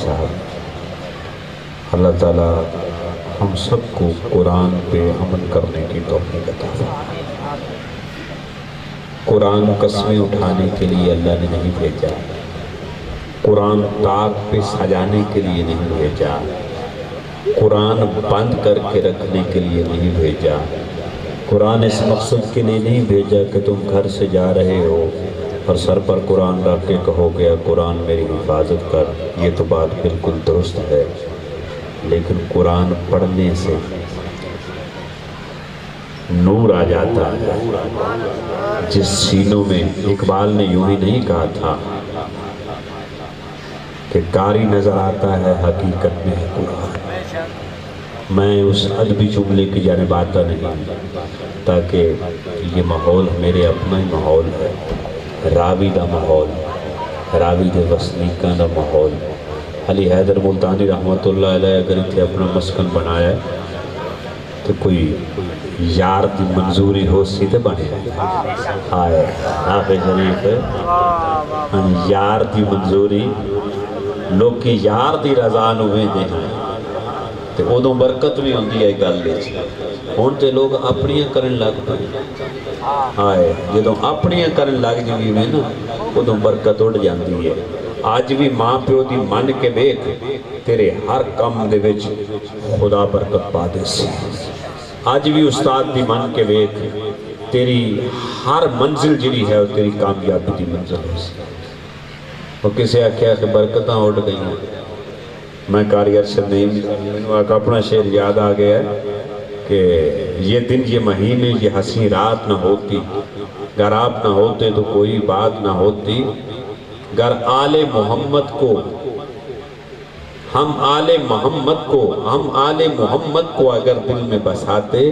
صاحب، اللہ تعالیٰ ہم سب کو قرآن پہ عمل کرنے کی توفیق عطا فرمائے۔ قرآن قسمیں اٹھانے کے لیے اللہ نے نہیں بھیجا، قرآن طاق پہ سجانے کے لیے نہیں بھیجا، قرآن بند کر کے رکھنے کے لیے نہیں بھیجا، قرآن اس مقصد کے لیے نہیں بھیجا کہ تم گھر سے جا رہے ہو اور سر پر قرآن رکھ کے کہو گیا قرآن میری حفاظت کر۔ یہ تو بات بالکل درست ہے، لیکن قرآن پڑھنے سے نور آ جاتا ہے۔ جس سینوں میں، اقبال نے یوں ہی نہیں کہا تھا کہ قاری نظر آتا ہے حقیقت میں ہے قرآن۔ میں اس ادبی جملے کی جانب آتا نہیں، تاکہ یہ ماحول میرے اپنا ہی ماحول ہے، راوی دا ماحول، راوی دے وسنیکاں دا ماحول۔ علی حیدر ملتانی رحمت اللہ علیہ اگر اتنے اپنا مسکن بنایا ہے تو کوئی یار دی منظوری ہو سی تے بنے آئے حافظ شریف یار دی منظوری لوگ کی یار دی رضا نویں دے ہیں تے ادوں برکت بھی ہوندی ہے گل وچ۔ ہن تے لوگ اپنیاں کرن لگ پئے، آئے جدوں اپنیاں کرن لگ جاویں میں نا ادوں برکت اڑ جاندی ہے۔ آج بھی ماں پیو دی من کے ویکھ تیرے ہر کم دے وچ خدا برکت پا دے سی۔ آج بھی استاد دی من کے ویکھ تیری ہر منزل جڑی ہے وہ تیری کامیابی دی منزل ہو سی۔ وہ کسے آکھیا کہ برکتاں اڑ گئی ہیں، میں قاری ارشد نہیں اپنا شعر یاد آ گیا ہے کہ یہ دن یہ مہینے یہ حسین رات نہ ہوتی، گر آپ نہ ہوتے تو کوئی بات نہ ہوتی، گر آل محمد کو ہم آل محمد کو اگر دل میں بساتے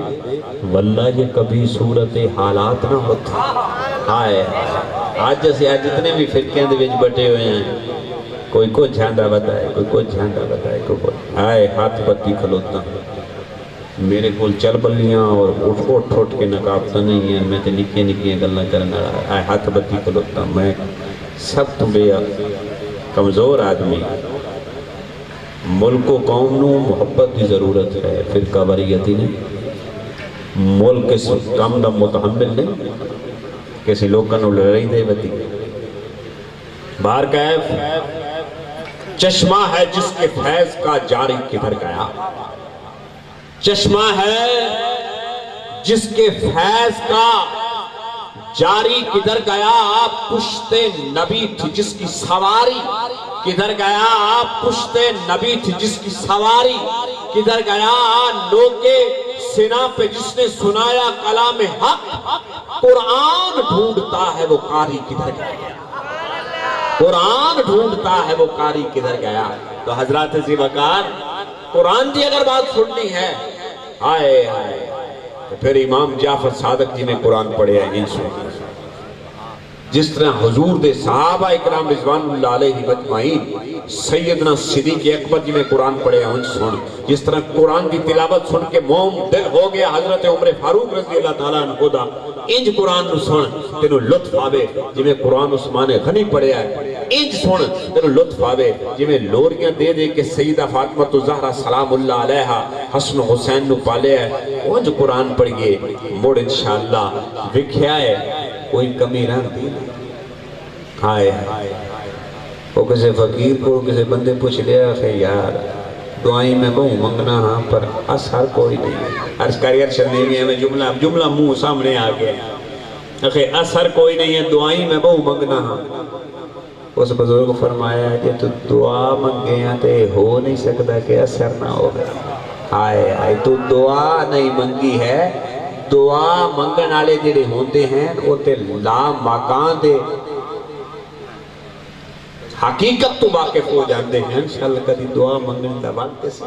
واللہ یہ کبھی صورت حالات نہ ہوتی۔ آئے آج جیسے آج جتنے بھی فرقیں دے وچ بٹے ہوئے ہیں، کوئی کو جھانڈا بتائے، کوئی کو جھانڈا بتائے، کوئی آئے ہاتھ پتی کھلوتا میرے کول چل بلیاں اور اٹھ کے نقابتا نہیں ہیں، میں تے نکیاں نکیاں گلاں کرنا رہا، آئے ہاتھ پتی کھلوتا میں سب تو بے کمزور آدمی۔ ملک و قوم نو محبت کی ضرورت ہے، فرقہ واریتی نہیں، ملک اس کم دا متحمل نہیں، کسی لوگوں نے لڑائی دے بتی۔ بار کیف چشمہ ہے جس کے فیض کا جاری کدھر گیا، چشمہ ہے جس کے فیض کا جاری کدھر گیا، پشت نبی تھی جس کی سواری کدھر گیا، پشت نبی تھی جس کی سواری کدھر گیا، نوکے سنا پہ جس نے سنایا کلام حق، قرآن ڈھونڈتا ہے وہ قاری کدھر گیا، قرآن ڈھونڈتا ہے وہ قاری کدھر گیا۔ تو حضرات ذی وقار قرآن دی اگر بات سننی ہے، آئے آئے تو پھر امام جعفر صادق جی نے قرآن پڑھے ہیں ان سے، جس طرح حضور دے صحابہ اکرام رضوان اللہ علیہ مجمعین سیدنا صدیق اکبر جی نے قرآن پڑھے ہیں ان سن، جس طرح قرآن کی تلاوت سن کے موم دل ہو گیا حضرت عمر فاروق رضی اللہ تعالیٰ عنہ دا، انج قرآن نو سن تینو لطف آوے جی میں قرآن عثمان غنی پڑھے ہے، انج سن تینو لطف آوے جی میں لوریاں دے دے کہ سیدہ فاطمہ زہرا سلام اللہ علیہ حسن حسین نو پالے ہے، انج قرآن پڑھئے موڑ انشاءاللہ وکھیا ہے کوئی کمی رہ دی۔ آئے وہ کسے فقیر کو کسے بندے پوچھ لیا کہ یار دعائیں میں بہوں منگنا ہاں پر اثر کوئی نہیں، عرض کاری ارشد نہیں ہے میں جملہ منہ سامنے آگیا کہ اثر کوئی نہیں ہے، دعائیں میں بہوں منگنا ہاں۔ اس بزرگ فرمایا ہے کہ تو دعا منگے ہیں تے ہو نہیں سکتا کہ اثر نہ ہوگا۔ آئے آئے تو دعا نہیں منگی ہے، دعا منگن آلے جڑے ہوندے ہیں وہ تے لا مکان دے حقیقت تو واقف ہو جاندے ہیں، انشاءاللہ کدی دعا منگن دا وقت سے